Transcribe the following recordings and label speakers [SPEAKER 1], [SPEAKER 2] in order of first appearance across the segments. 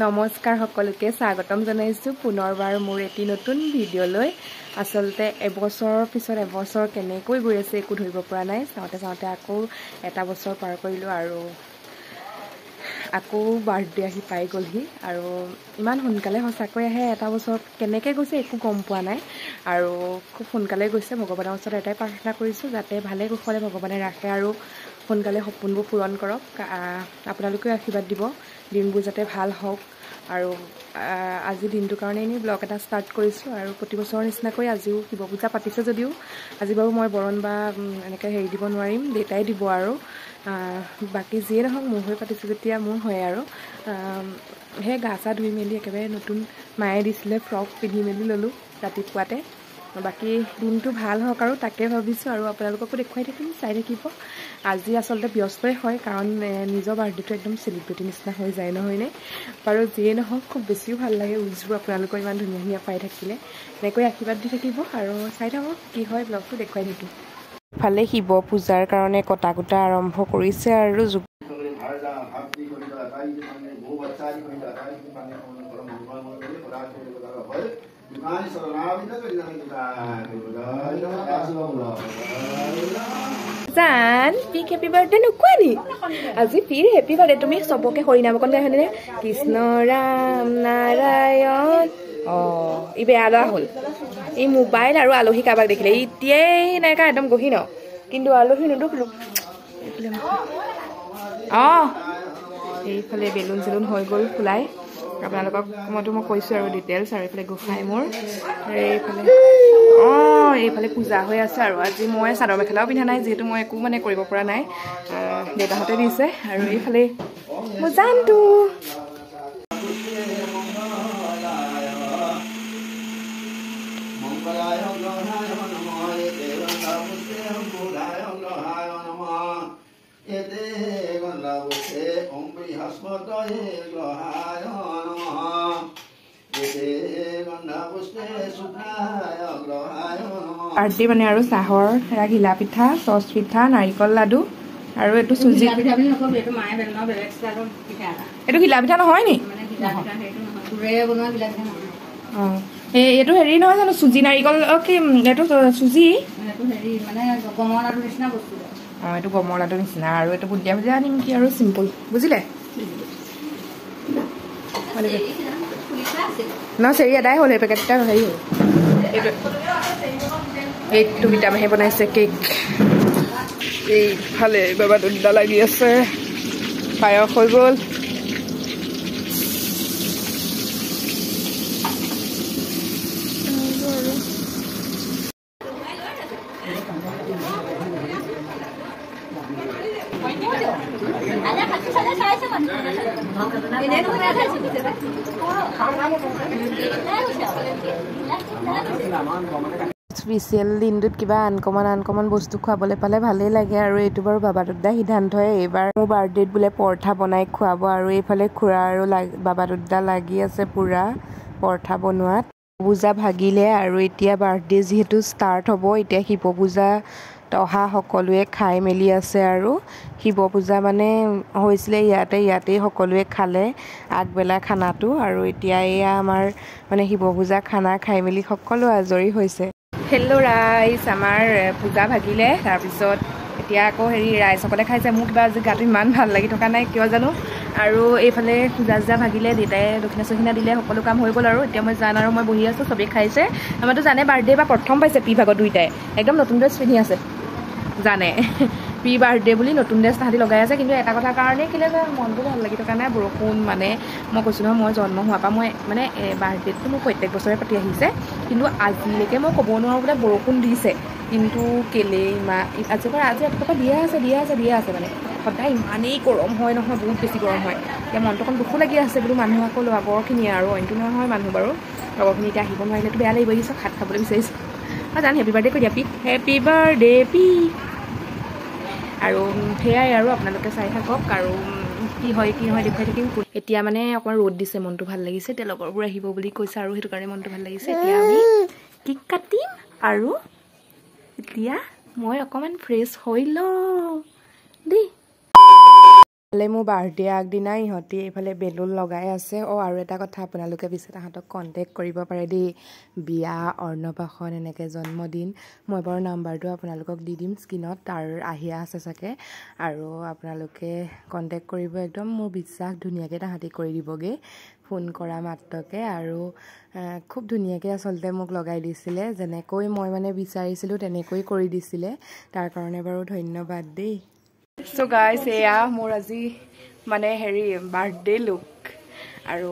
[SPEAKER 1] নমস্কাৰ সকলোকে স্বাগতম জনাইছো পুনৰবাৰ মোৰ এটি নতুন ভিডিঅ'লৈ আসলতে এবছৰৰ পিছত এবছৰ কেনেকৈ গৈ আছে একো ধৰিব পৰা নাই চাওঁতে আকৌ এটা বছৰ পাৰ কৰিলো আৰু আকৌ বাৰ্থডে আহি পাই গলহি আৰু ইমান সোনকালে সঁচাকৈ আহে এটা বছৰ কেনেকৈ গৈছে একো গম পোৱা নাই আৰু খুব সোনকালে গৈছে ভগৱানৰ ওচৰত এটাই প্ৰাৰ্থনা কৰিছো যাতে ভালে কুশলে ভগৱানে ৰাখে আৰু সোনকালে সপোনবোৰ পূৰণ কৰক আপোনালোকেও আশীৰ্বাদ দিব দিনবোৰ যাতে ভাল হওক আৰু আজি দিনটোৰ কাৰণে এনে ব্লগ এটা ষ্টাৰ্ট কৰিছোঁ আৰু প্ৰতি বছৰৰ নিচিনাকৈ আজিও শিৱ পূজা পাতিছে যদিও আজি বাৰু মই বৰণ বা এনেকৈ হেৰি দিব নোৱাৰিম দেউতাই দিব আৰু বাকী যিয়ে নহওক মোৰ হৈ পাতিছোঁ যেতিয়া মোৰ হয় আৰু সেই গা চা ধুই মেলি একেবাৰে নতুন মায়ে দিছিলে ফ্ৰক পিন্ধি মেলি ল'লোঁ ৰাতিপুৱাতে বাকী দিনটো ভাল হওক আৰু তাকে ভাবিছোঁ আৰু আপোনালোককো দেখুৱাই থাকিম চাই থাকিব আজি আচলতে ব্যস্তই হয় কাৰণ নিজৰ বাৰ্থডেটো একদম চেলিব্ৰিটি নিচিনা হৈ যায় নহয়নে বাৰু যিয়ে নহওক খুব বেছিও ভাল লাগে উইজবোৰ আপোনালোকৰ ইমান ধুনীয়া ধুনীয়া পাই থাকিলে এনেকৈ আশীৰ্বাদ দি থাকিব আৰু চাই থাকক কি হয় ব্লগটো দেখুৱাই থাকিম ফালে শিৱ পূজাৰ কাৰণে কটা কুটা আৰম্ভ কৰিছে আৰু জান পিক হেপী বাৰ্থডে নোকোৱা নি আজি পিৰ হেপী বাৰ্থডে তুমি চবকে হৰিনামকন গাই হয়নে কৃষ্ণ ৰাম নাৰায়ণ ই বেয়া লোৱা হ'ল এই মোবাইল আৰু আলহী কাৰোবাক দেখিলে এতিয়াই নাইকা একদম গহি ন কিন্তু আলহী নুদুখলো এইফালে বেলুন চেলুন হৈ গ'ল ফুলাই আপোনালোকক মই কৈছোঁ আৰু ডিটেইলছ আৰু এইফালে গোসাঁই মোৰ এইফালে এইফালে পূজা হৈ আছে আৰু আজি মই চাদৰ মেখেলাও পিন্ধা নাই যিহেতু মই একো মানে কৰিব পৰা নাই দেউতাহঁতে দিছে আৰু এইফালে মোৰ জানটো বাৰ্থডে মানে আৰু চাহৰ ঘিলা পিঠা চচ পিঠা নাৰিকল লাডু আৰু এইটো চুজি এইটো ঘিলা পিঠা নহয় নি এইটো হেৰি নহয় জানো চুজি নাৰিকল কি এইটো চুজি এইটো গমৰ লাডু নিচিনা আৰু এইটো বুন্দিয়া ভুজিয়া আনিম কি আৰু চিম্পুল বুজিলে ন চেৰি এদাই হ'ল এই পেকেটটা হেৰি হ'ল এইটো ভিটামিনে বনাইছে কেক এইফালে বাবা দুটা লাগি আছে পায়স হৈ গ'ল স্পেচিয়েল দিনটোত কিবা আনকমন বস্তু খুৱাবলৈ পালে ভালেই লাগে আৰু এইটো বাৰু বাবা দুদাৰ সিদ্ধান্তই এইবাৰ মোৰ বাৰ্থডেত বোলে পৰঠা বনাই খুৱাব আৰু এইফালে খুৰা আৰু বাবা দুদা লাগি আছে পুৰা পৰঠা বনোৱাত পূজা ভাগিলে আৰু এতিয়া বাৰ্থডে যিহেতু ষ্টাৰ্ট হ'ব এতিয়া শিৱ পূজা অহা সকলোৱে খাই মেলি আছে আৰু শিৱ পূজা মানে হৈছিলে ইয়াতেই সকলোৱে খালে আগবেলা খানাটো আৰু এতিয়া এয়া আমাৰ মানে শিৱ পূজা খানা খাই মেলি সকলো আজৰি হৈছে হেল্ল' ৰাইজ আমাৰ পূজা ভাগিলে তাৰপিছত এতিয়া আকৌ হেৰি ৰাইজসকলে খাইছে মোৰ কিবা আজি গাটো ইমান ভাল লাগি থকা নাই কিয় জানো আৰু এইফালে পূজা ভাগিলে দেউতাই দক্ষিণা চক্ষিণা দিলে সকলো কাম হৈ গ'ল আৰু এতিয়া মই জান আৰু মই বহি আছোঁ চবেই খাইছে আমাৰতো জানে বাৰ্থডে বা প্ৰথম পাইছে পি ভাগত দুইটাই একদম নতুন ড্ৰেছ পিন্ধি আছে জানে প্ৰি বাৰ্থডে বুলি নতুন ড্ৰেছ তাহাঁতি লগাই আছে কিন্তু এটা কথা কাৰণে কেলৈ যে মনটো ভাল লাগি থকা নাই বৰষুণ মানে মই কৈছোঁ নহয় মই জন্ম হোৱাৰ পৰা মই মানে বাৰ্থডেটো মোৰ প্ৰত্যেক বছৰে পাতি আহিছে কিন্তু আজিলৈকে মই ক'ব নোৱাৰোঁ বোলে বৰষুণ দিছে কিন্তু কেলে আজিৰ পৰা ৰাতিপুৱা দিয়ে আছে মানে সদায় ইমানেই গৰম হয় নহয় বহুত বেছি গৰম হয় এতিয়া মনটো অকণ দুখো লাগি আছে বোলো মানুহ আকৌ লগৰখিনিয়ে আৰু অইনটো নহয় মানুহ বাৰু লগৰখিনি এতিয়া আহিব নোৱাৰিলেতো বেয়া লাগিব আহিছোঁ খাত খাবলৈ বিচাৰিছোঁ মই জানো হেপী বাৰ্থডে কৈ দিয়া পিক হেপী বাৰ্থডে পি আৰু সেয়াই আৰু আপোনালোকে চাই থাকক আৰু কি হয় দেখুৱাই থাকিম এতিয়া মানে অকণমান ৰ'দ দিছে মনটো ভাল লাগিছে এতিয়া লগৰবোৰ আহিব বুলি কৈছে আৰু সেইটো কাৰণে মনটো ভাল লাগিছে এতিয়া আমি কেক কাটিম আৰু এতিয়া মই অকণমান ফ্ৰেছ হৈ লওঁ দেই মোৰ বাৰ্থডে আগদিনা ইহঁতি এইফালে বেলুন লগাই আছে আৰু এটা কথা আপোনালোকে পিছে তাহাঁতক কণ্টেক্ট কৰিব পাৰে দেই বিয়া অন্নপ্ৰাশন এনেকৈ জন্মদিন মই বাৰু নাম্বাৰটো আপোনালোকক দি দিম স্ক্ৰীনত তাৰ আহি আছে চাগে আৰু আপোনালোকে কণ্টেক্ট কৰিব একদম মোৰ বিশ্বাস ধুনীয়াকৈ তাহাঁতি কৰি দিবগৈ ফোন কৰা মাত্ৰকে আৰু খুব ধুনীয়াকৈ আচলতে মোক লগাই দিছিলে যেনেকৈ মই মানে বিচাৰিছিলোঁ তেনেকৈ কৰি দিছিলে তাৰ কাৰণে বাৰু ধন্যবাদ দেই So guys, এয়া মোৰ আজি মানে হেৰি বাৰ্থডে লুক আৰু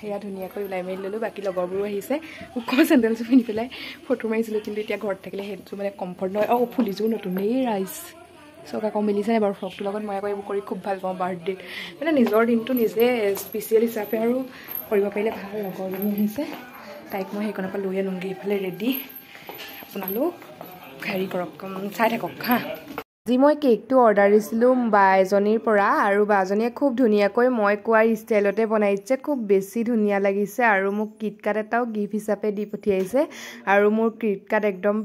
[SPEAKER 1] এয়া ধুনীয়াকৈ ওলাই মেলি ল'লোঁ বাকী লগৰবোৰো আহিছে ওখ চেণ্ডেলযোৰ পিন্ধি পেলাই ফটো মাৰিছিলোঁ কিন্তু এতিয়া ঘৰত থাকিলে সেইটো মানে কমফৰ্ট নহয় ফুলিযোৰ নতুনেই ৰাইজ চক আকৌ মিলিছেনে বাৰু ফ্ৰকটোৰ লগত মই আকৌ এইবোৰ কৰি খুব ভাল পাওঁ বাৰ্থডে মানে নিজৰ দিনটো নিজে স্পেচিয়েল হিচাপে আৰু কৰিব পাৰিলে ভাল লগৰজনী আহিছে তাইক মই সেইকণৰ পৰা লৈ আনোগৈ এইফালে ৰেডি আপোনালোক হেৰি কৰক চাই থাকক হা আজি মই কেকটো অৰ্ডাৰ দিছিলোঁ বা এজনীৰ পৰা আৰু বাজনীয়ে খুব ধুনীয়াকৈ মই কোৱাৰ ষ্টাইলতে বনাইছে খুব বেছি ধুনীয়া লাগিছে আৰু মোক কিটকাট এটাও গিফ্ট হিচাপে দি পঠিয়াইছে আৰু মোৰ কিটকাট একদম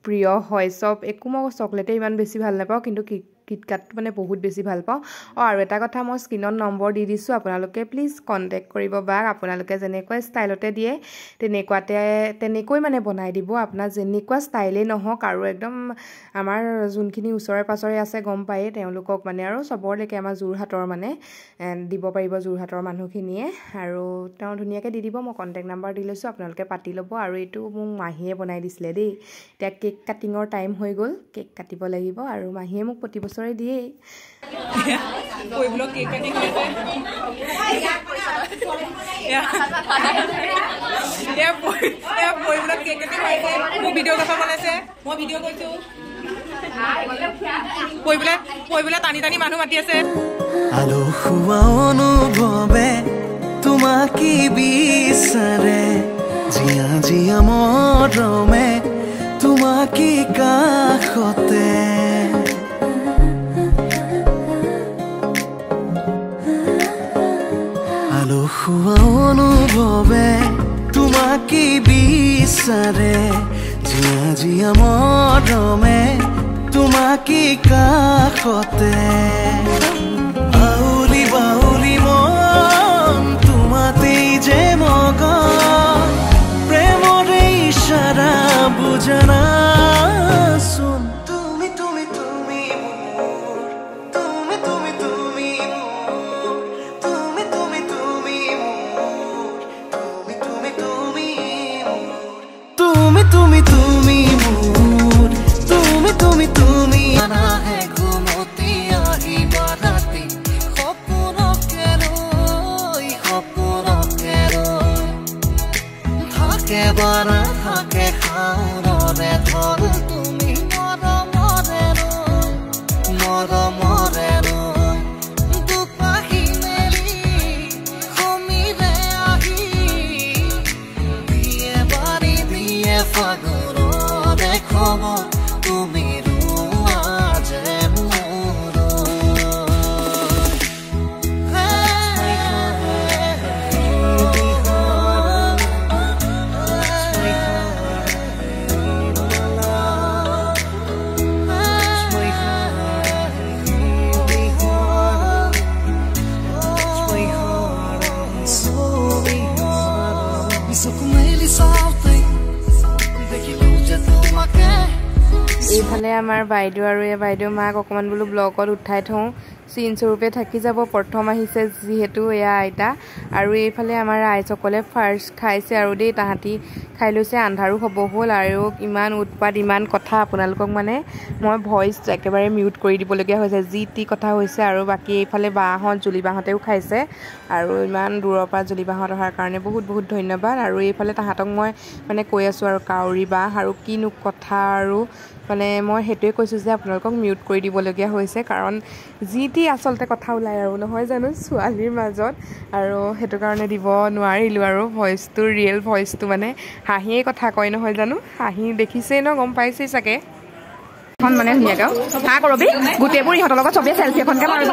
[SPEAKER 1] প্ৰিয় হয় চব একো মই চকলেটে ইমান বেছি ভাল নাপাওঁ কিন্তু কিটকাট মানে বহুত বেছি ভাল পাওঁ আৰু এটা কথা মই স্ক্ৰীনত নম্বৰ দি দিছোঁ আপোনালোকে প্লিজ কণ্টেক্ট কৰিব বা আপোনালোকে যেনেকুৱা ষ্টাইলতে দিয়ে তেনেকৈ মানে বনাই দিব আপোনাৰ যেনেকুৱা ষ্টাইলেই নহওক আৰু একদম আমাৰ যোনখিনি ওচৰে পাঁজৰে আছে গম পায়েই তেওঁলোকক মানে আৰু চবৰলৈকে আমাৰ যোৰহাটৰ মানে দিব পাৰিব যোৰহাটৰ মানুহখিনিয়ে আৰু তেওঁ ধুনীয়াকৈ দি দিব মই কণ্টেক্ট নাম্বাৰ দি লৈছোঁ আপোনালোকে পাতি ল'ব আৰু এইটো মোক মাহীয়ে বনাই দিছিলে দেই এতিয়া কেক কাটিঙৰ টাইম হৈ গ'ল কেক কাটিব লাগিব আৰু মাহীয়ে মোক প্ৰতি বছৰে দিয়েই
[SPEAKER 2] টানি মানুহ মাতি আছে আলসুৱা অনুভৱে তোমাকে বিচাৰে জিয়া জিয়া মৰমে তোমাকে কাষতে আলসুৱা অনুভৱে তোমাকে বিচাৰে জিয়া জিয়া মৰমে তোমাকে কাষতে বাউলি বাউলি মন তোমাতেই যে মগন প্ৰেমৰে ইশাৰা বুজনা চোন তুমি তুমি তুমি মোৰ তুমি তুমি তুমি মোৰ তুমি তুমি তুমি মোৰ তুমি তুমি তুমি মোৰ তুমি তুমি তুমি মোৰ তুমি তুমি তুমি আনা হে ঘুমতি আহি বাৰাতি সপোনকে ৰৈ থাকে বাৰা থাকে খাওঁৰে ধৰ তুমি মৰমৰে ৰৈ দুপাহি মেলি সমীৰে আহি দিয়ে বাৰী দিয়ে ফাগুৰৰে খবৰ তুমি ৰুৱা যে মোৰ
[SPEAKER 1] এইফালে আমাৰ বাইদেউ আৰু এই বাইদেউ মাক অকণমান বোলো ব্লগত উঠাই থওঁ চিন স্বৰূপে থাকি যাব প্ৰথম আহিছে যিহেতু এয়া আইতা আৰু এইফালে আমাৰ ৰাইজসকলে ফাৰ্ষ্ট খাইছে আৰু দেই তাহাঁতি খাই লৈছে আন্ধাৰো হ'ব হ'ল আৰু ইমান উৎপাত ইমান কথা আপোনালোকক মানে মই ভইচ একেবাৰে মিউট কৰি দিবলগীয়া হৈছে যি টি কথা হৈছে আৰু বাকী এইফালে বাহঁত জুলি বাহঁতেও খাইছে আৰু ইমান দূৰৰ পৰা জুলি বাহঁত অহাৰ কাৰণে বহুত বহুত ধন্যবাদ আৰু এইফালে তাহাঁতক মই মানে কৈ আছোঁ আৰু কাউৰী বাহ আৰু কিনো কথা আৰু মানে মই সেইটোৱে কৈছোঁ যে আপোনালোকক মিউট কৰি দিবলগীয়া হৈছে কাৰণ যি টি আচলতে কথা ওলায় আৰু নহয় জানো ছোৱালীৰ মাজত আৰু সেইটো কাৰণে দিব নোৱাৰিলোঁ আৰু ভইচটো ৰিয়েল ভইচটো মানে হাঁহিয়ে কথা কয় নহয় জানো হাঁহি দেখিছেই ন গম পাইছেই চাগে এখন মানে ধুনীয়াকৈ হা কৰবি গোটেইবোৰ ইহঁতৰ লগত চবেই চেলফি এখনকৈ মাৰিব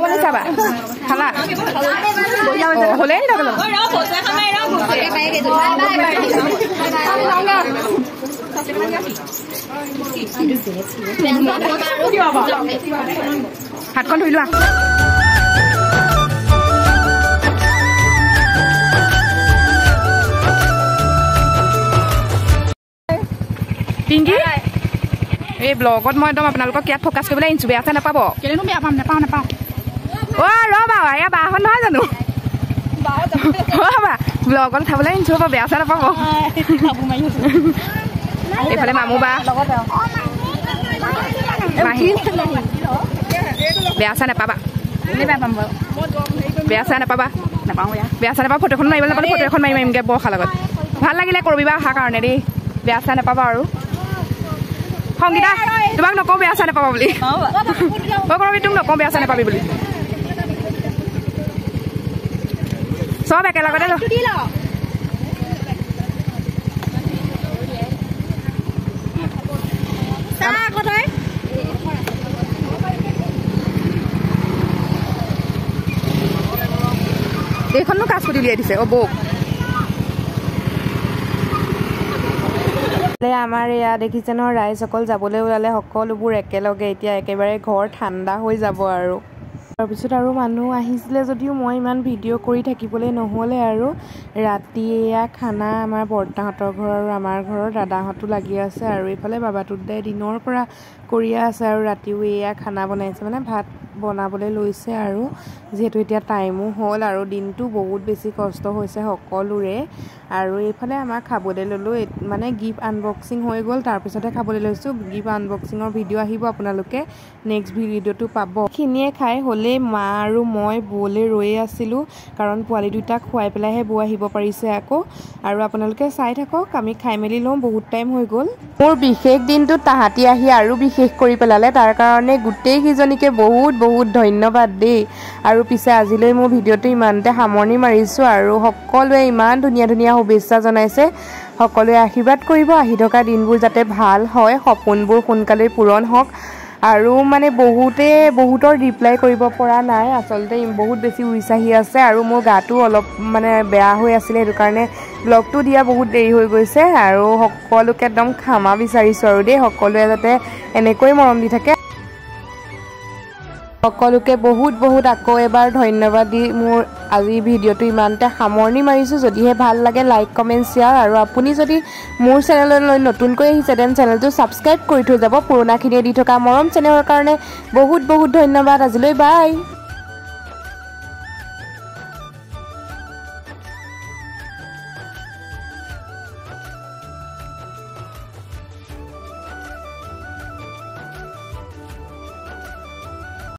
[SPEAKER 1] মানে চাবা খালা হ'লেই হাতখন ধুই লোৱা পিংকি এই ব্লগত মই একদম আপোনালোকক ইয়াত ফ'কাছ কৰিবলৈ আহিছোঁ বেয়া চেয়া নাপাব কেলেনো বেয়া পাম নাপাওঁ অ' ৰ'বা এয়া বাহঁত নহয় জানো ৰ'বা ব্লগত উঠাবলৈ আহিছোঁ ৰ'বা বেয়া চেয়া নাপাব এইফালে মামু বা মাহী বেয়া চেয়া নাপাবা বেয়া চেয়া নাপাবা ফটোখন মাৰিবলৈ নাপালে ফটো এখন মাৰিমগৈ বৰষাৰ লগত ভাল লাগিলে কৰবিবা অহাৰ কাৰণে দেই বেয়া চেয়া নাপাবা আৰু সংগীতা তোমাক নকওঁ বেয়া চেয়া নাপাবা বুলি কৰবি তোক নকওঁ বেয়া চেয়া নাপাবি বুলি চব একেলগতে এইখনো কাজকুটি উলিয়াই দিছে অ' বৌক আমাৰ এয়া দেখিছে নহয় ৰাইজসকল যাবলৈ ওলালে সকলোবোৰ একেলগে এতিয়া একেবাৰে ঘৰ ঠাণ্ডা হৈ যাব আৰু তাৰপিছত আৰু মানুহ আহিছিলে যদিও মই ইমান ভিডিঅ' কৰি থাকিবলৈ নহ'লে আৰু ৰাতি এয়া খানা আমাৰ বৰ্তাহঁতৰ ঘৰ আৰু আমাৰ ঘৰৰ দাদাহঁতো লাগি আছে আৰু এইফালে বাবাটোদাই দিনৰ পৰা কৰিয়ে আছে আৰু ৰাতিও এয়া খানা বনাইছে মানে ভাত বনাবলৈ লৈছে আৰু যিহেতু এতিয়া টাইমো হ'ল আৰু দিনটো বহুত বেছি কষ্ট হৈছে সকলোৰে আৰু এইফালে আমাক খাবলৈ ল'লোঁ মানে গিফ্ট আনবক্সিং হৈ গ'ল তাৰপিছতে খাবলৈ লৈছোঁ গিফ্ট আনবক্সিঙৰ ভিডিঅ' আহিব আপোনালোকে নেক্সট ভিডিঅ'টো পাব খিনিয়ে খাই হ'লে মা আৰু মই বৌলৈ ৰৈ আছিলোঁ কাৰণ পোৱালি দুটাক খুৱাই পেলাইহে বৌ আহিব পাৰিছে আকৌ আৰু আপোনালোকে চাই থাকক আমি খাই মেলি লওঁ বহুত টাইম হৈ গ'ল মোৰ বিশেষ দিনটোত তাহাঁতি আহি আৰু বিশেষ কৰি পেলালে তাৰ কাৰণে গোটেইকেইজনীকে বহুত ধন্যবাদ দেই আৰু পিছে আজিলৈ মোৰ ভিডিঅ'টো ইমানতে সামৰণি মাৰিছোঁ আৰু সকলোৱে ইমান ধুনীয়া শুভেচ্ছা জনাইছে সকলোৱে আশীৰ্বাদ কৰিব আহি থকা দিনবোৰ যাতে ভাল হয় সপোনবোৰ সোনকালে পূৰণ হওক আৰু মানে বহুতৰ ৰিপ্লাই কৰিব পৰা নাই আচলতে বহুত বেছি উইচাহি আছে আৰু মোৰ গাটো অলপ মানে বেয়া হৈ আছিলে সেইটো কাৰণে ব্লগটো দিয়া বহুত দেৰি হৈ গৈছে আৰু সকলোকে একদম ক্ষমা বিচাৰিছোঁ আৰু দেই সকলোৱে যাতে এনেকৈ মৰম দি থাকে সকলোকে বহুত আকৌ এবাৰ ধন্যবাদ দি মোৰ আজি ভিডিঅ'টো ইমানতে সামৰণি মাৰিছোঁ যদিহে ভাল লাগে লাইক কমেণ্ট শ্বেয়াৰ আৰু আপুনি যদি মোৰ চেনেললৈ নতুনকৈ আহিছে দেন চেনেলটো ছাবস্ক্ৰাইব কৰি থৈ যাব পুৰণাখিনিয়ে দি থকা মৰম চেনেলৰ কাৰণে বহুত ধন্যবাদ আজিলৈ বাই